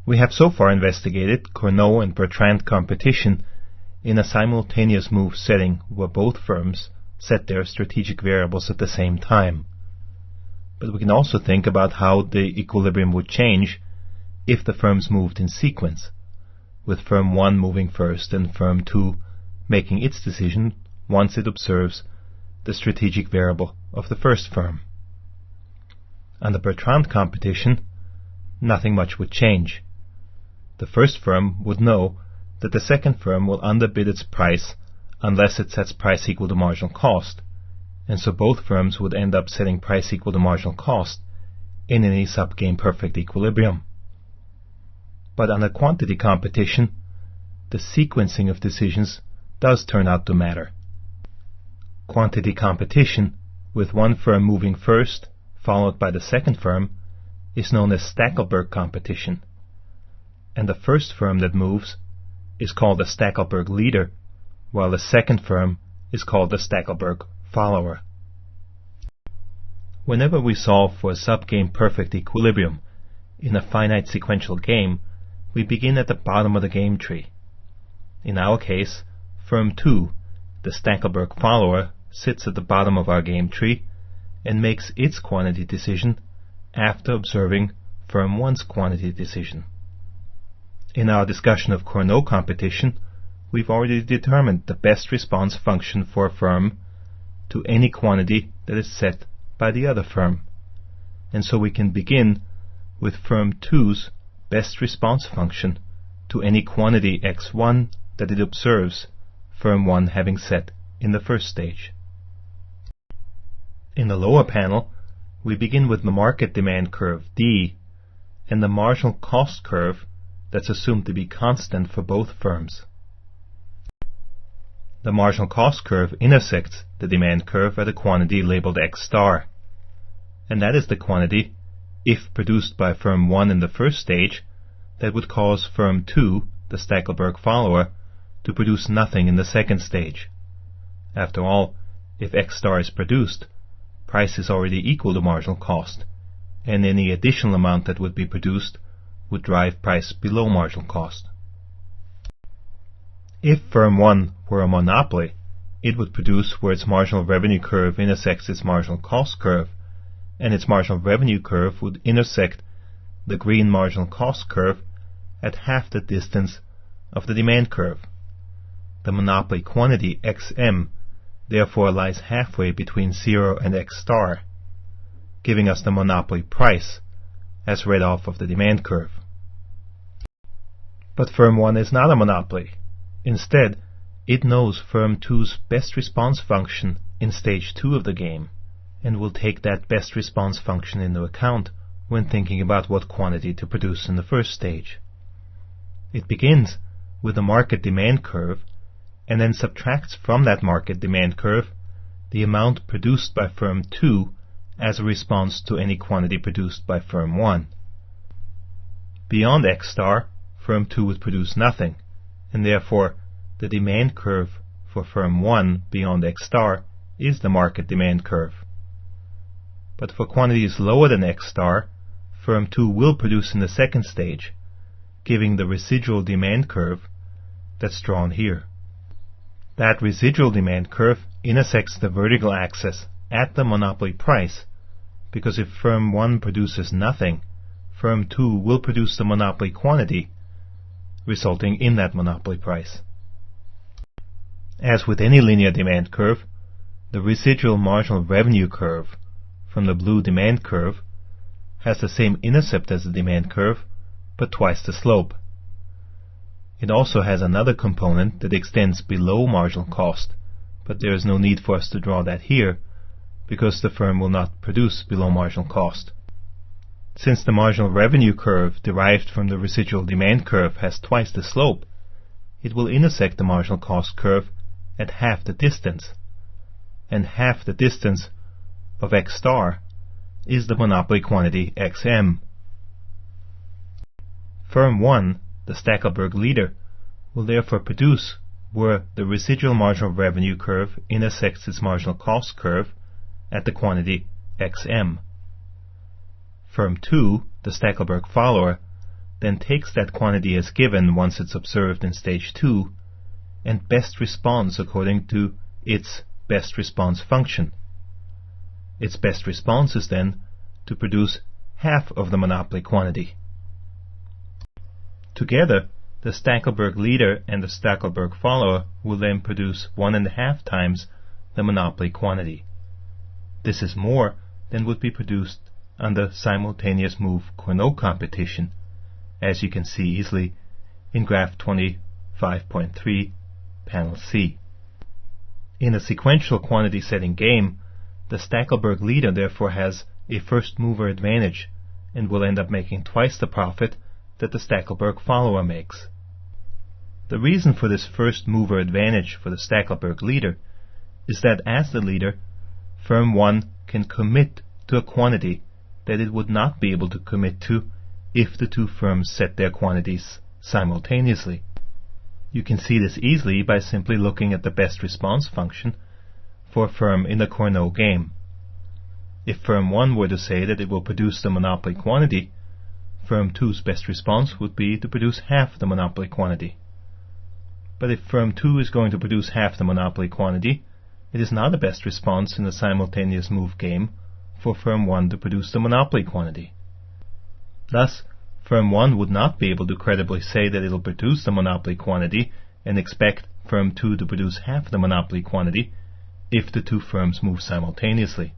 We have so far investigated Cournot and Bertrand competition in a simultaneous move setting where both firms set their strategic variables at the same time. But we can also think about how the equilibrium would change if the firms moved in sequence, with firm 1 moving first and firm 2 making its decision once it observes the strategic variable of the first firm. On the Bertrand competition, nothing much would change. The first firm would know that the second firm will underbid its price unless it sets price equal to marginal cost, and so both firms would end up setting price equal to marginal cost in any subgame perfect equilibrium. But on a quantity competition, the sequencing of decisions does turn out to matter. Quantity competition, with one firm moving first, followed by the second firm, is known as Stackelberg competition, and the first firm that moves is called the Stackelberg leader, while the second firm is called the Stackelberg follower. Whenever we solve for a subgame perfect equilibrium in a finite sequential game, we begin at the bottom of the game tree. In our case, firm 2, the Stackelberg follower, sits at the bottom of our game tree and makes its quantity decision after observing firm 1's quantity decision. In our discussion of Cournot competition, we've already determined the best response function for a firm to any quantity that is set by the other firm, and so we can begin with firm 2's best response function to any quantity x1 that it observes firm 1 having set in the first stage. In the lower panel, we begin with the market demand curve D and the marginal cost curve that's assumed to be constant for both firms. The marginal cost curve intersects the demand curve at a quantity labeled x star, and that is the quantity, if produced by firm 1 in the first stage, that would cause firm 2, the Stackelberg follower, to produce nothing in the second stage. After all, if x star is produced, price is already equal to marginal cost, and any additional amount that would be produced would drive price below marginal cost. If firm 1 were a monopoly, it would produce where its marginal revenue curve intersects its marginal cost curve, and its marginal revenue curve would intersect the green marginal cost curve at half the distance of the demand curve. The monopoly quantity xm therefore lies halfway between 0 and x star, giving us the monopoly price as read off of the demand curve. But firm 1 is not a monopoly. Instead, it knows firm 2's best response function in stage 2 of the game, and will take that best response function into account when thinking about what quantity to produce in the first stage. It begins with the market demand curve, and then subtracts from that market demand curve the amount produced by firm 2 as a response to any quantity produced by firm 1. Beyond x star, firm 2 would produce nothing, and therefore the demand curve for firm 1 beyond x star is the market demand curve. But for quantities lower than x star, firm 2 will produce in the second stage, giving the residual demand curve that's drawn here. That residual demand curve intersects the vertical axis at the monopoly price, because if firm 1 produces nothing, firm 2 will produce the monopoly quantity, resulting in that monopoly price. As with any linear demand curve, the residual marginal revenue curve from the blue demand curve has the same intercept as the demand curve, but twice the slope. It also has another component that extends below marginal cost, but there is no need for us to draw that here, because the firm will not produce below marginal cost. Since the marginal revenue curve derived from the residual demand curve has twice the slope, it will intersect the marginal cost curve at half the distance, and half the distance of x star is the monopoly quantity xm. Firm 1, the Stackelberg leader, will therefore produce where the residual marginal revenue curve intersects its marginal cost curve at the quantity xm. Firm 2, the Stackelberg follower, then takes that quantity as given once it's observed in stage 2 and best responds according to its best response function. Its best response is then to produce half of the monopoly quantity. Together, the Stackelberg leader and the Stackelberg follower will then produce 1.5 times the monopoly quantity. This is more than would be produced under simultaneous move Cournot competition, as you can see easily in graph 25.3, panel C. In a sequential quantity setting game, the Stackelberg leader therefore has a first mover advantage and will end up making twice the profit that the Stackelberg follower makes. The reason for this first mover advantage for the Stackelberg leader is that as the leader, firm 1 can commit to a quantity that it would not be able to commit to if the two firms set their quantities simultaneously. You can see this easily by simply looking at the best response function for a firm in the Cournot game. If firm 1 were to say that it will produce the monopoly quantity, firm 2's best response would be to produce half the monopoly quantity. But if firm 2 is going to produce half the monopoly quantity, it is not a best response in a simultaneous move game for firm 1 to produce the monopoly quantity. Thus, firm 1 would not be able to credibly say that it will produce the monopoly quantity and expect firm 2 to produce half the monopoly quantity if the two firms move simultaneously.